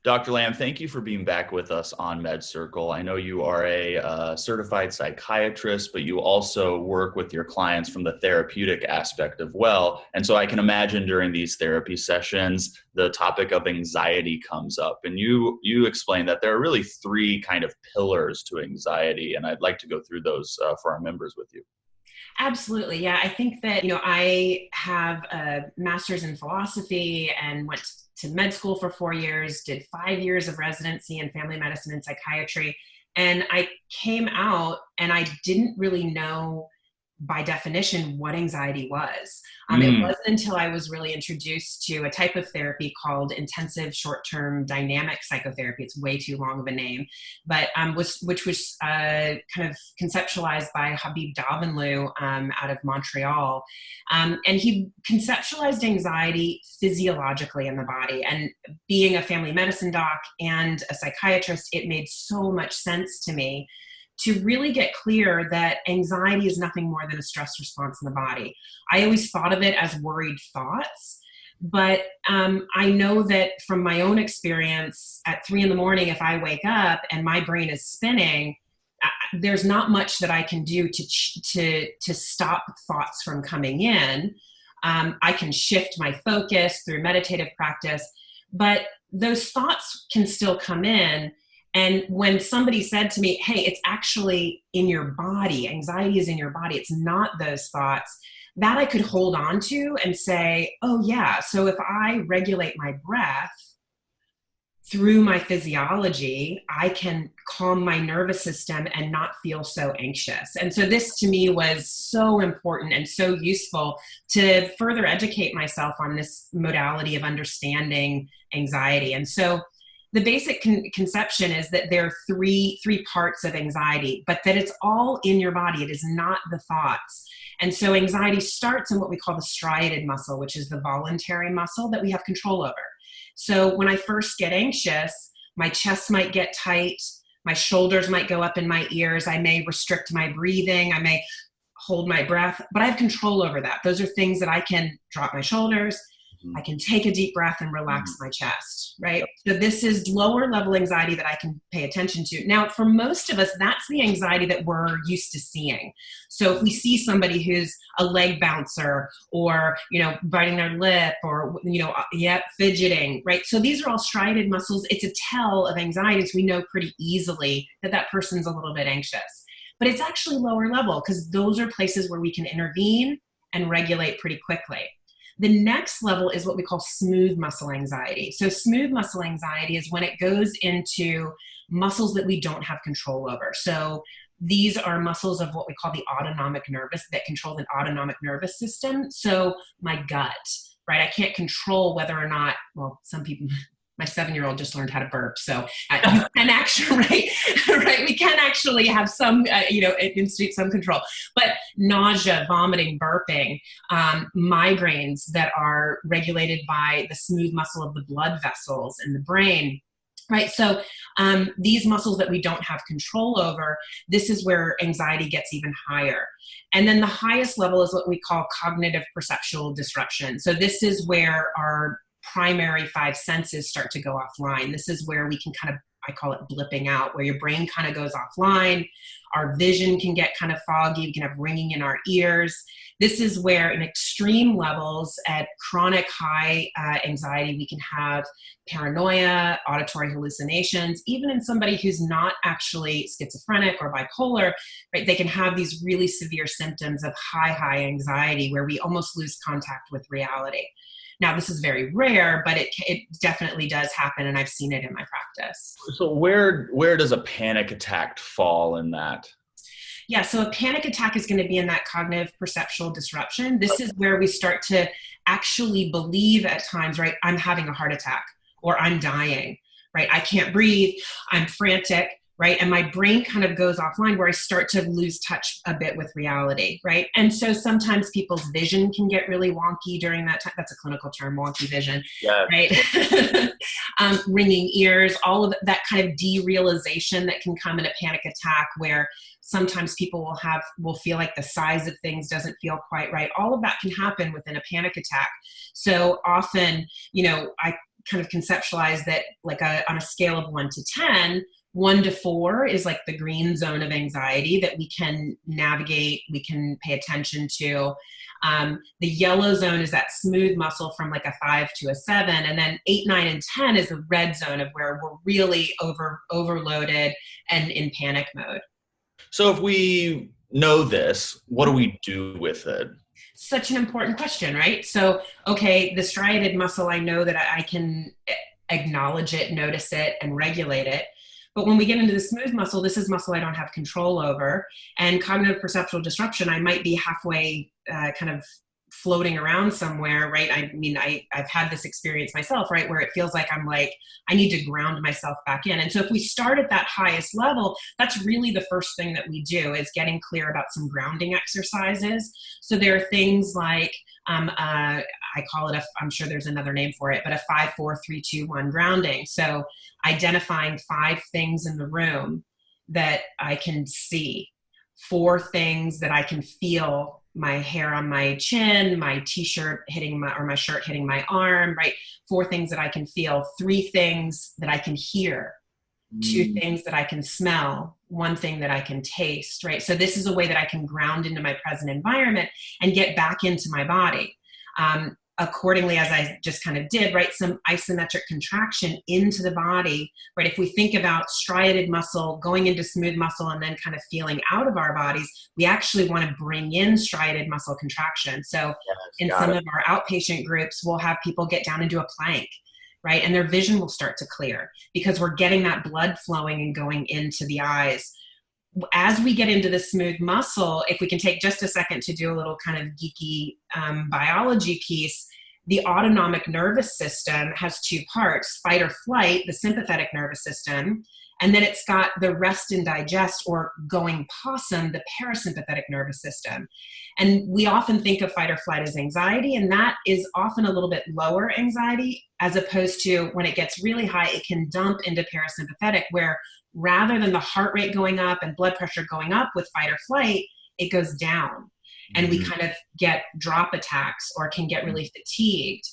Dr. Lamb, thank you for being back with us on MedCircle. I know you are a certified psychiatrist, but you also work with your clients from the therapeutic aspect as well. And so I can imagine during these therapy sessions, the topic of anxiety comes up. And you explain that there are really three kind of pillars to anxiety. And I'd like to go through those for our members with you. Absolutely. Yeah. I think that, I have a master's in philosophy and went to med school for 4 years, did 5 years of residency in family medicine and psychiatry. And I came out and I didn't really know by definition what anxiety was. It wasn't until I was really introduced to a type of therapy called intensive short-term dynamic psychotherapy. It's way too long of a name, but which was kind of conceptualized by Habib Davanloo out of Montreal. And he conceptualized anxiety physiologically in the body. And being a family medicine doc and a psychiatrist, it made so much sense to me to really get clear that anxiety is nothing more than a stress response in the body. I always thought of it as worried thoughts, but I know that from my own experience at 3 a.m, if I wake up and my brain is spinning, there's not much that I can do to stop thoughts from coming in. I can shift my focus through meditative practice, but those thoughts can still come in. And when somebody said to me, hey, it's actually in your body, anxiety is in your body, it's not those thoughts, that I could hold on to and say, oh yeah, so if I regulate my breath through my physiology, I can calm my nervous system and not feel so anxious. And so this to me was so important and so useful to further educate myself on this modality of understanding anxiety. And so the basic conception is that there are three parts of anxiety, but that it's all in your body. It is not the thoughts. And so anxiety starts in what we call the striated muscle, which is the voluntary muscle that we have control over. So when I first get anxious, my chest might get tight, my shoulders might go up in my ears, I may restrict my breathing, I may hold my breath, but I have control over that. Those are things that I can drop my shoulders, I can take a deep breath and relax my chest, right? So this is lower level anxiety that I can pay attention to. Now, for most of us, that's the anxiety that we're used to seeing. So if we see somebody who's a leg bouncer or, biting their lip or, fidgeting, right? So these are all striated muscles. It's a tell of anxiety. So we know pretty easily that that person's a little bit anxious. But it's actually lower level because those are places where we can intervene and regulate pretty quickly. The next level is what we call smooth muscle anxiety. So smooth muscle anxiety is when it goes into muscles that we don't have control over. So these are muscles of what we call the autonomic nervous that control the autonomic nervous system. So my gut, right? I can't control whether or not, well, some people, my 7-year-old just learned how to burp. So you can actually, right? We can actually have some, institute some control. But nausea, vomiting, burping, migraines that are regulated by the smooth muscle of the blood vessels in the brain, right? So these muscles that we don't have control over, this is where anxiety gets even higher. And then the highest level is what we call cognitive perceptual disruption. So this is where our primary 5 senses start to go offline. This is where we can kind of, I call it blipping out, where your brain kind of goes offline. Our vision can get kind of foggy. We can have ringing in our ears. This is where in extreme levels at chronic high anxiety, we can have paranoia, auditory hallucinations. Even in somebody who's not actually schizophrenic or bipolar, right, they can have these really severe symptoms of high anxiety where we almost lose contact with reality. Now, this is very rare, but it definitely does happen, and I've seen it in my practice. So where does a panic attack fall in that? Yeah, so a panic attack is going to be in that cognitive perceptual disruption. This is where we start to actually believe at times, right, I'm having a heart attack or I'm dying, right? I can't breathe, I'm frantic, right? And my brain kind of goes offline where I start to lose touch a bit with reality, right? And so sometimes people's vision can get really wonky during that time. That's a clinical term, wonky vision, yeah. Right? Ringing ears, all of that kind of derealization that can come in a panic attack where sometimes people will feel like the size of things doesn't feel quite right. All of that can happen within a panic attack. So often, I kind of conceptualize that like on a scale of 1 to 10, 1 to 4 is like the green zone of anxiety that we can navigate, we can pay attention to. The yellow zone is that smooth muscle from like a 5 to a 7. And then 8, 9, and 10 is the red zone of where we're really overloaded and in panic mode. So if we know this, what do we do with it? Such an important question, right? So, okay, the striated muscle, I know that I can acknowledge it, notice it, and regulate it. But when we get into the smooth muscle, this is muscle I don't have control over. And cognitive perceptual disruption, I might be halfway kind of floating around somewhere, right? I mean, I've had this experience myself, right? Where it feels like I'm like, I need to ground myself back in. And so if we start at that highest level, that's really the first thing that we do is getting clear about some grounding exercises. So there are things like, I call it I'm sure there's another name for it, but a 5, 4, 3, 2, 1 grounding. So identifying 5 things in the room that I can see, 4 things that I can feel, my hair on my chin, my t-shirt hitting my shirt hitting my arm, right? 4 things that I can feel, 3 things that I can hear, 2 things that I can smell, 1 thing that I can taste, right? So this is a way that I can ground into my present environment and get back into my body. Accordingly, as I just kind of did, right, some isometric contraction into the body, right? If we think about striated muscle going into smooth muscle and then kind of feeling out of our bodies, we actually want to bring in striated muscle contraction. So in some of our outpatient groups, we'll have people get down and do a plank, right? And their vision will start to clear because we're getting that blood flowing and going into the eyes. As we get into the smooth muscle, if we can take just a second to do a little kind of geeky biology piece, the autonomic nervous system has 2 parts, fight or flight, the sympathetic nervous system, and then it's got the rest and digest or going possum, the parasympathetic nervous system. And we often think of fight or flight as anxiety, and that is often a little bit lower anxiety, as opposed to when it gets really high, it can dump into parasympathetic, where rather than the heart rate going up and blood pressure going up with fight or flight, it goes down. And we kind of get drop attacks or can get really fatigued,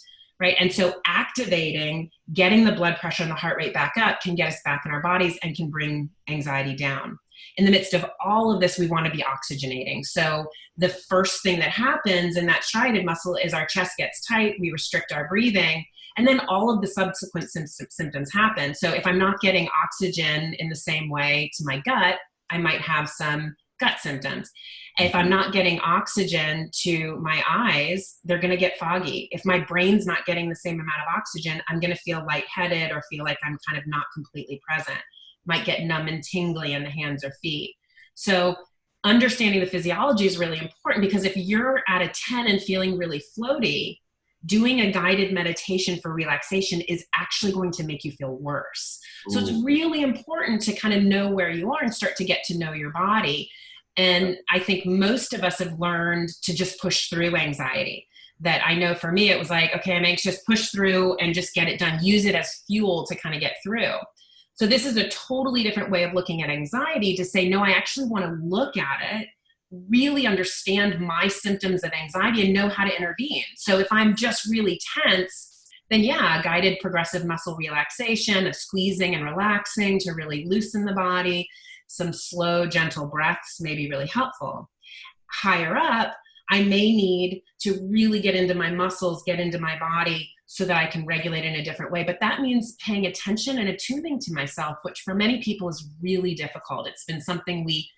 right? And so activating, getting the blood pressure and the heart rate back up can get us back in our bodies and can bring anxiety down. In the midst of all of this, we want to be oxygenating. So the first thing that happens in that striated muscle is our chest gets tight, we restrict our breathing, and then all of the subsequent symptoms happen. So if I'm not getting oxygen in the same way to my gut, I might have some gut symptoms. If I'm not getting oxygen to my eyes, they're going to get foggy. If my brain's not getting the same amount of oxygen, I'm going to feel lightheaded or feel like I'm kind of not completely present. Might get numb and tingly in the hands or feet. So understanding the physiology is really important, because if you're at a 10 and feeling really floaty, doing a guided meditation for relaxation is actually going to make you feel worse. So it's really important to kind of know where you are and start to get to know your body. And I think most of us have learned to just push through anxiety. That I know for me, it was like, okay, I'm anxious, push through and just get it done. Use it as fuel to kind of get through. So this is a totally different way of looking at anxiety, to say, no, I actually want to look at it, really understand my symptoms of anxiety and know how to intervene. So if I'm just really tense, then yeah, guided progressive muscle relaxation, a squeezing and relaxing to really loosen the body, some slow, gentle breaths may be really helpful. Higher up, I may need to really get into my muscles, get into my body so that I can regulate in a different way. But that means paying attention and attuning to myself, which for many people is really difficult. It's been something we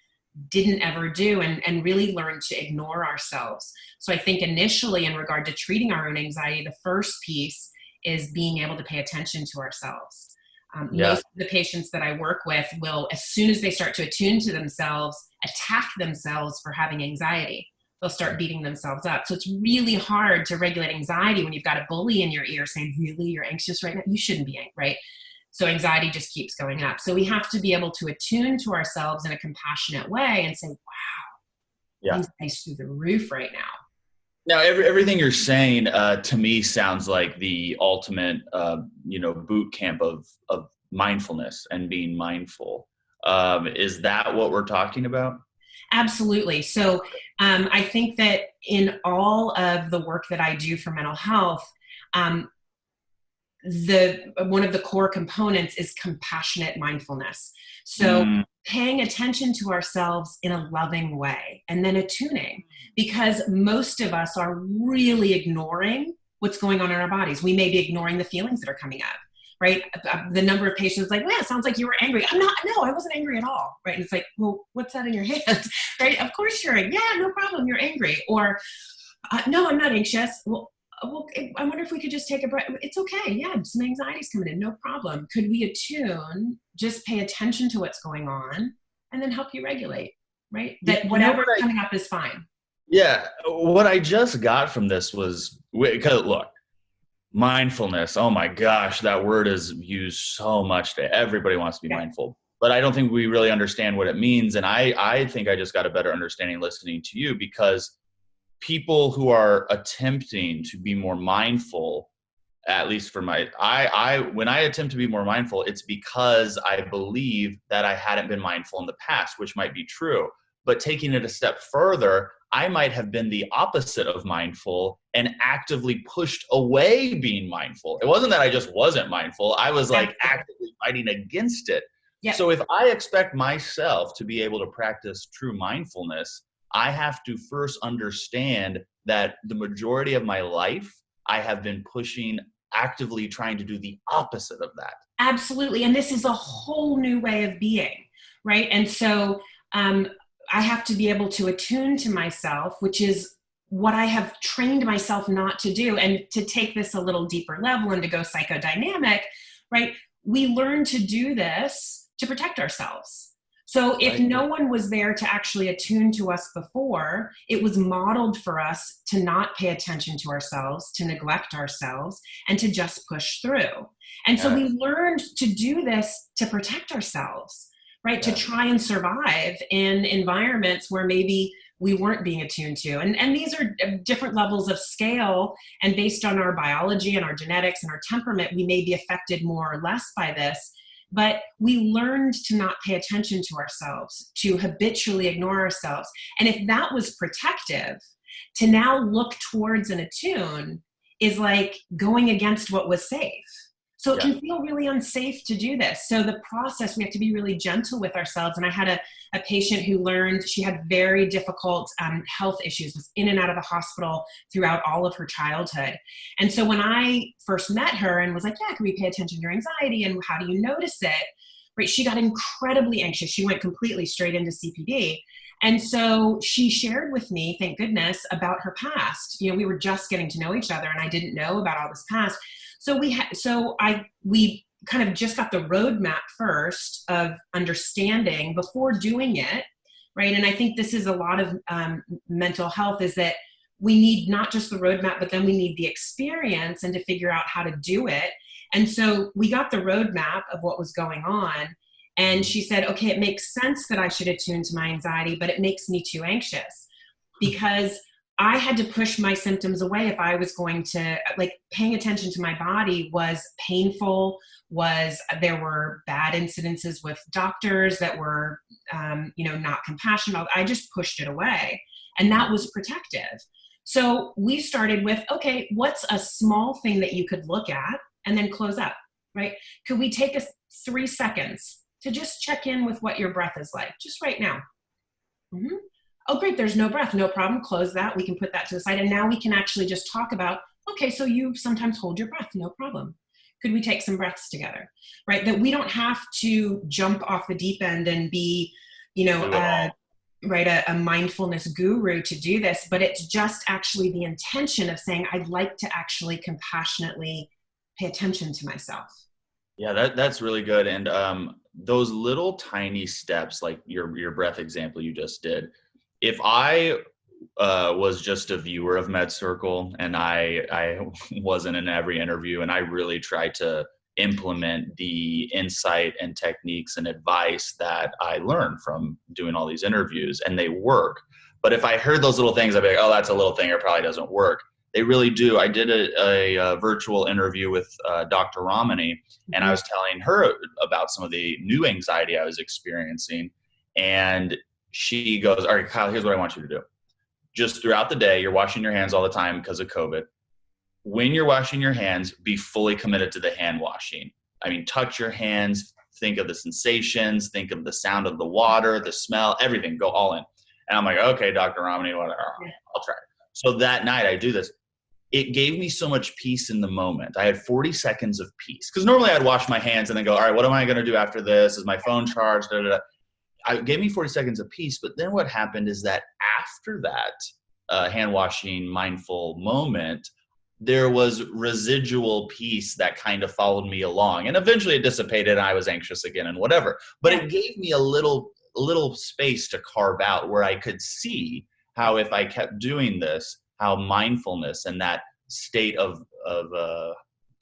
didn't ever do and really learn to ignore ourselves. So I think initially, in regard to treating our own anxiety, the first piece is being able to pay attention to ourselves. Most of the patients that I work with will, as soon as they start to attune to themselves, attack themselves for having anxiety. They'll start beating themselves up. So it's really hard to regulate anxiety when you've got a bully in your ear saying, really, you're anxious right now? You shouldn't be, right? So anxiety just keeps going up. So we have to be able to attune to ourselves in a compassionate way and say, wow, things are nice through the roof right now. Now, everything you're saying to me sounds like the ultimate, boot camp of mindfulness and being mindful. Is that what we're talking about? Absolutely. So I think that in all of the work that I do for mental health, one of the core components is compassionate mindfulness. So paying attention to ourselves in a loving way, and then attuning, because most of us are really ignoring what's going on in our bodies. We may be ignoring the feelings that are coming up, right? The number of patients like, well, it sounds like you were angry. No, I wasn't angry at all, right? And it's like, well, what's that in your hand, right? Of course you're angry. Yeah, no problem, you're angry. Or, no, I'm not anxious. Well, I wonder if we could just take a breath. It's okay. Yeah, some anxiety's coming in. No problem. Could we attune, just pay attention to what's going on, and then help you regulate, right? That whatever's coming up is fine. Yeah. What I just got from this was, because look, mindfulness, oh my gosh, that word is used so much today. Everybody wants to be mindful, but I don't think we really understand what it means. And I think I just got a better understanding listening to you, because people who are attempting to be more mindful, at least for when I attempt to be more mindful, it's because I believe that I hadn't been mindful in the past, which might be true. But taking it a step further, I might have been the opposite of mindful and actively pushed away being mindful. It wasn't that I just wasn't mindful. I was like actively fighting against it. Yep. So if I expect myself to be able to practice true mindfulness, I have to first understand that the majority of my life, I have been actively trying to do the opposite of that. Absolutely. And this is a whole new way of being, right? And so I have to be able to attune to myself, which is what I have trained myself not to do. And to take this a little deeper level and to go psychodynamic, right? We learn to do this to protect ourselves. So if no one was there to actually attune to us before, it was modeled for us to not pay attention to ourselves, to neglect ourselves, and to just push through. And so we learned to do this to protect ourselves, right? To try and survive in environments where maybe we weren't being attuned to. And these are different levels of scale, and based on our biology and our genetics and our temperament, we may be affected more or less by this. But we learned to not pay attention to ourselves, to habitually ignore ourselves. And if that was protective, to now look towards and attune is like going against what was safe. So it can feel really unsafe to do this. So the process, we have to be really gentle with ourselves. And I had a patient who learned she had very difficult health issues, was in and out of the hospital throughout all of her childhood. And so when I first met her and was like, yeah, can we pay attention to your anxiety and how do you notice it? Right, she got incredibly anxious. She went completely straight into CPD. And so she shared with me, thank goodness, about her past. You know, we were just getting to know each other and I didn't know about all this past. So we kind of just got the roadmap first of understanding before doing it, right? And I think this is a lot of mental health, is that we need not just the roadmap, but then we need the experience and to figure out how to do it. And so we got the roadmap of what was going on. And she said, okay, it makes sense that I should attune to my anxiety, but it makes me too anxious because I had to push my symptoms away if I was going to, like, paying attention to my body was painful, there were bad incidences with doctors that were, not compassionate. I just pushed it away, and that was protective. So we started with, okay, what's a small thing that you could look at and then close up, right? Could we take 3 seconds to just check in with what your breath is like, just right now? Mm-hmm. Oh, great, there's no breath, no problem, close that. We can put that to the side. And now we can actually just talk about, okay, so you sometimes hold your breath, no problem. Could we take some breaths together, right? That we don't have to jump off the deep end and be, a mindfulness guru to do this, but it's just actually the intention of saying, I'd like to actually compassionately pay attention to myself. Yeah, that's really good. And those little tiny steps, like your breath example you just did, if I was just a viewer of MedCircle and I wasn't in every interview and I really tried to implement the insight and techniques and advice that I learned from doing all these interviews, and they work. But if I heard those little things, I'd be like, oh, that's a little thing, it probably doesn't work. They really do. I did a virtual interview with Dr. Ramani, and I was telling her about some of the new anxiety I was experiencing. And she goes, all right, Kyle, here's what I want you to do. Just throughout the day, you're washing your hands all the time because of COVID. when you're washing your hands, be fully committed to the hand washing. I mean, touch your hands, think of the sensations, think of the sound of the water, the smell, everything, go all in. And I'm like, okay, Dr. Romney, whatever, I'll try it. So that night I do this. It gave me so much peace in the moment. I had 40 seconds of peace. Because normally I'd wash my hands and then go, all right, what am I going to do after this? Is my phone charged? Da, da, da. It gave me 40 seconds of peace. But then what happened is that after that hand washing mindful moment, there was residual peace that kind of followed me along. And eventually it dissipated and I was anxious again and whatever. But it gave me a little space to carve out where I could see how if I kept doing this, how mindfulness and that state of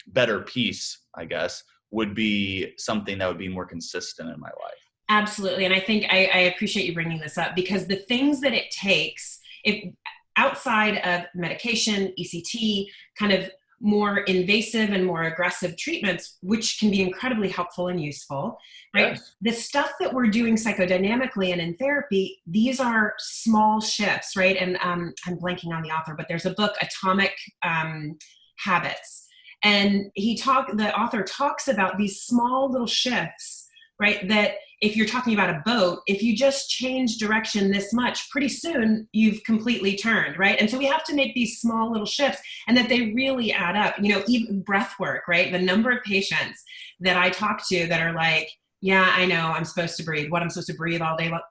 better peace, I guess, would be something that would be more consistent in my life. Absolutely. And I think I appreciate you bringing this up, because the things that it takes, if outside of medication, ECT, kind of more invasive and more aggressive treatments, which can be incredibly helpful and useful, right? Yes. The stuff that we're doing psychodynamically and in therapy, these are small shifts, right? And I'm blanking on the author, but there's a book, Atomic Habits. And the author talks about these small little shifts, right? That if you're talking about a boat, if you just change direction this much, pretty soon you've completely turned, right? And so we have to make these small little shifts, and that they really add up. You know, even breath work, right? The number of patients that I talk to that are like, yeah, I know I'm supposed to breathe. What, I'm supposed to breathe all day long?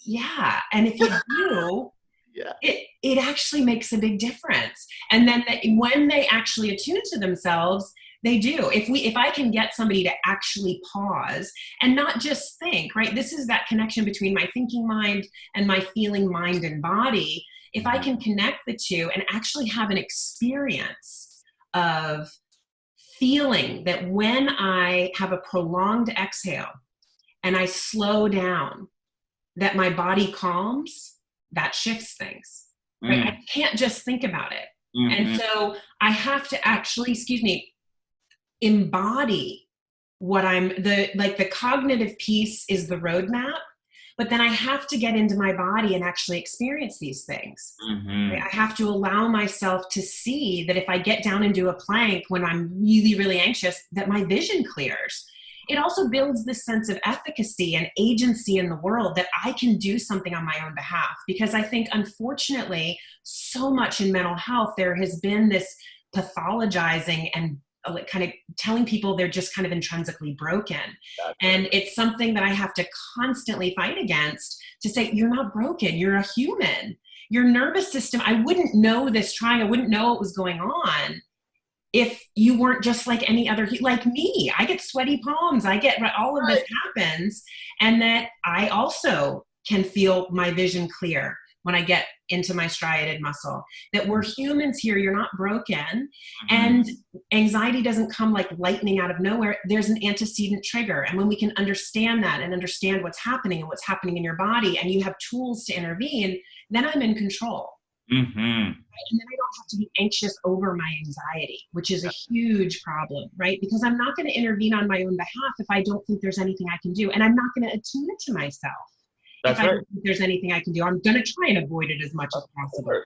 Yeah. And if you do, yeah, it actually makes a big difference. And then when they actually attune to themselves, they do. If I can get somebody to actually pause and not just think, right? This is that connection between my thinking mind and my feeling mind and body. If I can connect the two and actually have an experience of feeling that when I have a prolonged exhale and I slow down, that my body calms, that shifts things. Right? I can't just think about it. And so I have to actually, embody what the cognitive piece is the roadmap, but then I have to get into my body and actually experience these things. Right? I have to allow myself to see that if I get down and do a plank when I'm really, really anxious, that my vision clears. It also builds this sense of efficacy and agency in the world, that I can do something on my own behalf. Because I think, unfortunately, so much in mental health, there has been this pathologizing and kind of telling people they're just kind of intrinsically broken. And it's something that I have to constantly fight against, to say, you're not broken, you're a human. Your nervous system, I wouldn't know this I wouldn't know what was going on if you weren't just like any other, like me. I get sweaty palms, all of this happens, and that I also can feel my vision clear when I get into my striated muscle. That we're humans here, you're not broken. And anxiety doesn't come like lightning out of nowhere. There's an antecedent trigger. And when we can understand that and understand what's happening and what's happening in your body, and you have tools to intervene, then I'm in control. Right? And then I don't have to be anxious over my anxiety, which is a huge problem, right? Because I'm not going to intervene on my own behalf if I don't think there's anything I can do. And I'm not going to attune it to myself. That's if I don't think there's anything I can do. I'm going to try and avoid it as much as possible.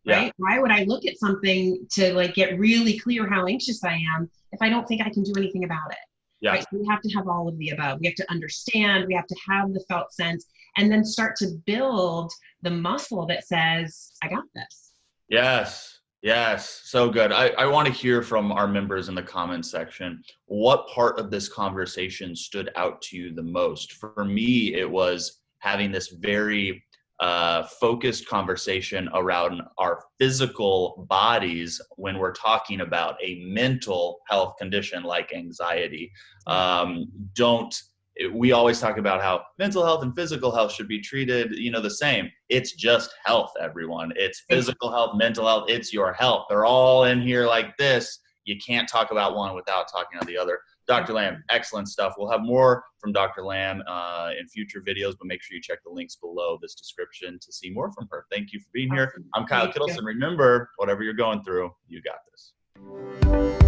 Right? Why would I look at something to get really clear how anxious I am if I don't think I can do anything about it? Yeah. Right? So we have to have all of the above. We have to understand, we have to have the felt sense, and then start to build the muscle that says, I got this. Yes. Yes. So good. I want to hear from our members in the comments section. What part of this conversation stood out to you the most? For me, it was having this very focused conversation around our physical bodies when we're talking about a mental health condition like anxiety. We always talk about how mental health and physical health should be treated, the same. It's just health, everyone. It's physical health, mental health. It's your health. They're all in here like this. You can't talk about one without talking about the other. Dr. Lamb, excellent stuff. We'll have more from Dr. Lamb in future videos, but make sure you check the links below this description to see more from her. Thank you for being here. I'm Kyle Kittleson. Remember, whatever you're going through, you got this.